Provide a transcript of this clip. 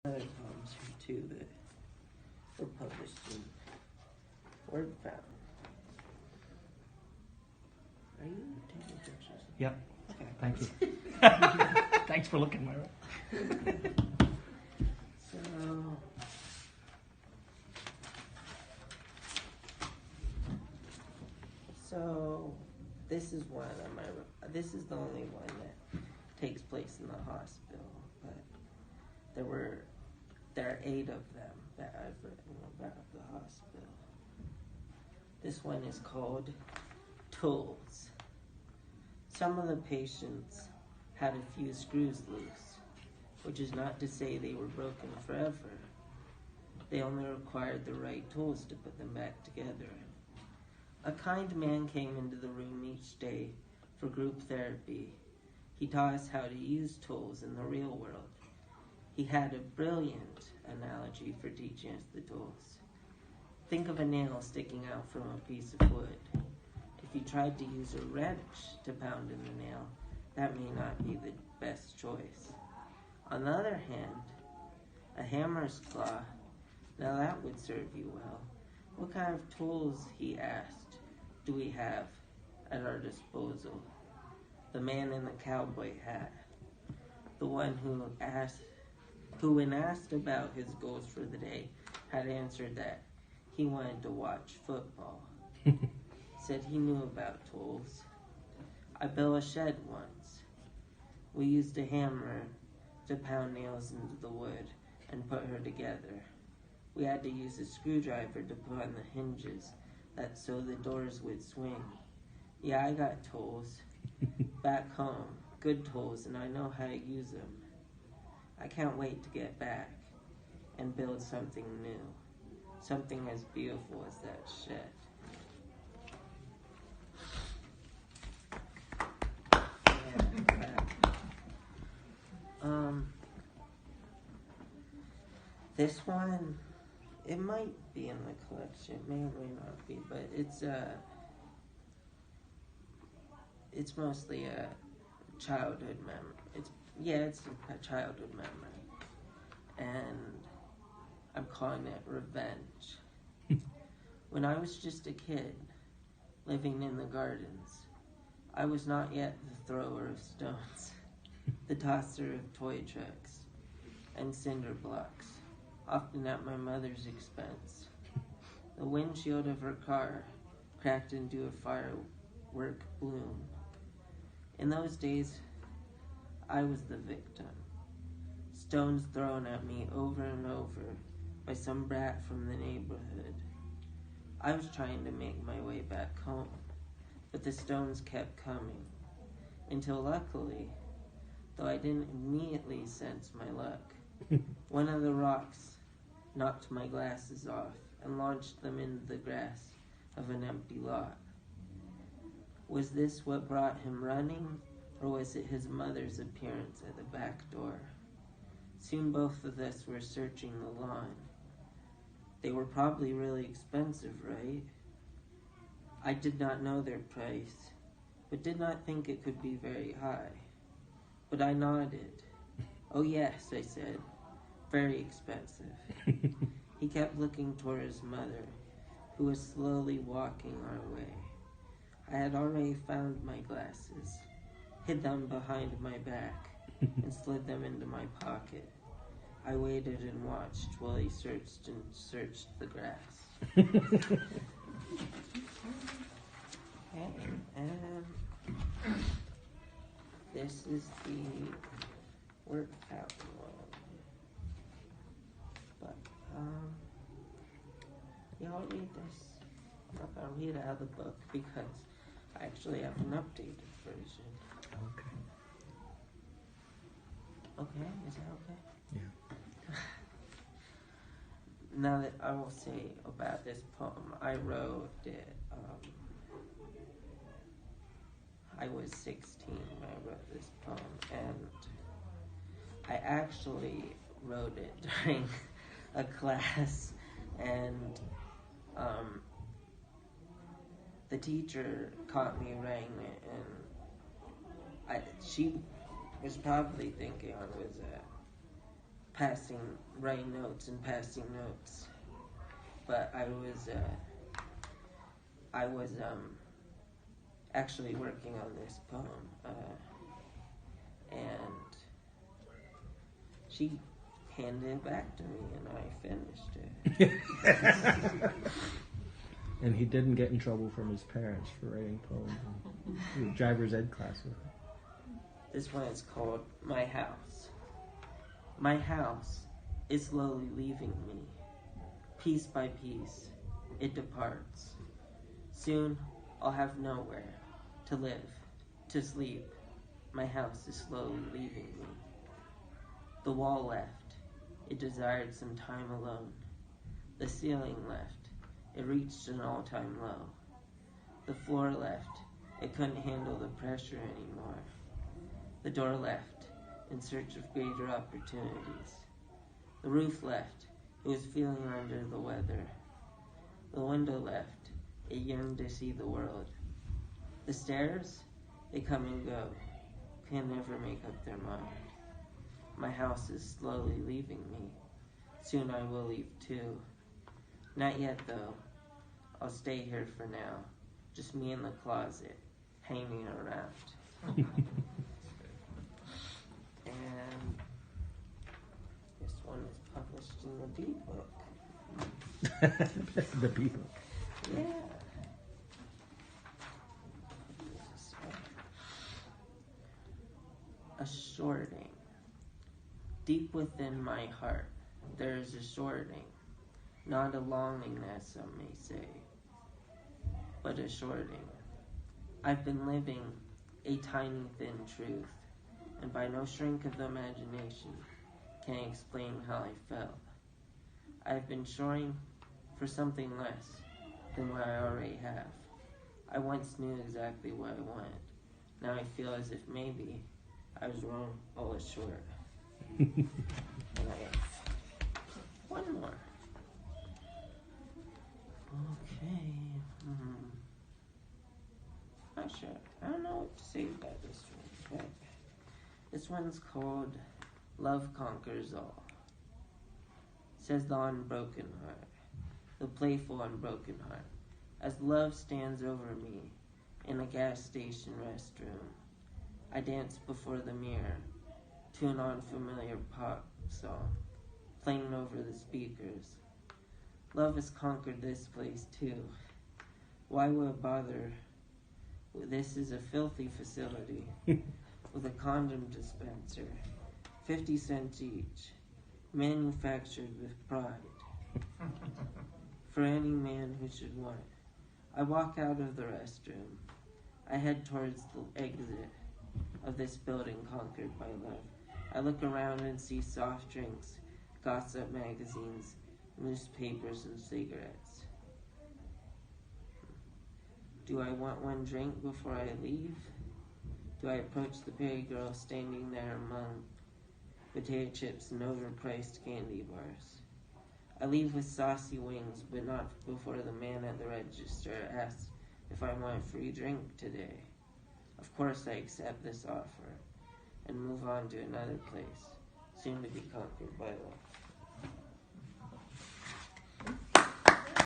Other poems here too that were published in WordFound. Are you taking pictures? Yep. Okay. Thank you. Thanks for looking, Myra. So this is one of my. This is the only one that takes place in the hospital, but there are 8 of them that I've written about the hospital. This one is called Tools. Some of the patients had a few screws loose, which is not to say they were broken forever. They only required the right tools to put them back together. A kind man came into the room each day for group therapy. He taught us how to use tools in the real world. He had a brilliant analogy for teaching us the tools. Think of a nail sticking out from a piece of wood. If you tried to use a wrench to pound in the nail, that may not be the best choice. On the other hand, a hammer's claw, now that would serve you well. What kind of tools, he asked, do we have at our disposal? The man in the cowboy hat, the one who when asked about his goals for the day, had answered that he wanted to watch football. Said he knew about tools. I built a shed once. We used a hammer to pound nails into the wood and put her together. We had to use a screwdriver to put on the hinges so the doors would swing. Yeah, I got tools. Back home, good tools, and I know how to use them. I can't wait to get back and build something new. Something as beautiful as that shed. This one, it might be in the collection, may or may not be, but it's mostly a childhood memory. It's a childhood memory, and I'm calling it Revenge. When I was just a kid, living in the gardens, I was not yet the thrower of stones, the tosser of toy trucks and cinder blocks, often at my mother's expense. The windshield of her car cracked into a firework bloom. In those days, I was the victim. Stones thrown at me over and over by some brat from the neighborhood. I was trying to make my way back home, but the stones kept coming, until luckily, though I didn't immediately sense my luck, one of the rocks knocked my glasses off and launched them into the grass of an empty lot. Was this what brought him running, or was it his mother's appearance at the back door? Soon both of us were searching the lawn. They were probably really expensive, right? I did not know their price, but did not think it could be very high. But I nodded. Oh yes, I said. Very expensive. He kept looking toward his mother, who was slowly walking our way. I had already found my glasses, hid them behind my back, and slid them into my pocket. I waited and watched while he searched the grass. Okay, and this is the workout one. But, yeah, I'll read this. I'm not going to read it out of the book because I actually have an updated version. Okay. Okay, is that okay? Yeah. Now that I will say about this poem, I wrote it, I was 16 when I wrote this poem, and I actually wrote it during a class, and the teacher caught me writing it, and she was probably thinking I was writing notes and passing notes. But I was actually working on this poem, and she handed it back to me, and I finished it. And he didn't get in trouble from his parents for writing poems in driver's ed classes. This one is called My House. My house is slowly leaving me. Piece by piece, it departs. Soon, I'll have nowhere to live, to sleep. My house is slowly leaving me. The wall left. It desired some time alone. The ceiling left. It reached an all-time low. The floor left. It couldn't handle the pressure anymore. The door left, in search of greater opportunities. The roof left. It was feeling under the weather. The window left. It yearned to see the world. The stairs, they come and go. Can never make up their mind. My house is slowly leaving me. Soon I will leave too. Not yet though. I'll stay here for now. Just me in the closet, hanging around. And this one is published in the B book. The people. Yeah. A shorting. Deep within my heart, there is a shorting. Not a longing, as some may say, but a shorting. I've been living a tiny thin truth, and by no shrink of the imagination can I explain how I felt. I've been shoring for something less than what I already have. I once knew exactly what I wanted. Now I feel as if maybe I was wrong all short. And I have one more. Okay. Not sure. I don't know what to say about this one. But this one's called Love Conquers All. Says the unbroken heart, the playful unbroken heart, as love stands over me in a gas station restroom. I dance before the mirror to an unfamiliar pop song, playing over the speakers. Love has conquered this place too. Why would it bother? This is a filthy facility with a condom dispenser, 50 cents each, manufactured with pride for any man who should want it. I walk out of the restroom. I head towards the exit of this building conquered by love. I look around and see soft drinks, gossip magazines, newspapers, and cigarettes. Do I want one drink before I leave? Do I approach the pretty girl standing there among potato chips and overpriced candy bars? I leave with saucy wings, but not before the man at the register asks if I want a free drink today. Of course I accept this offer and move on to another place, soon to be conquered by love.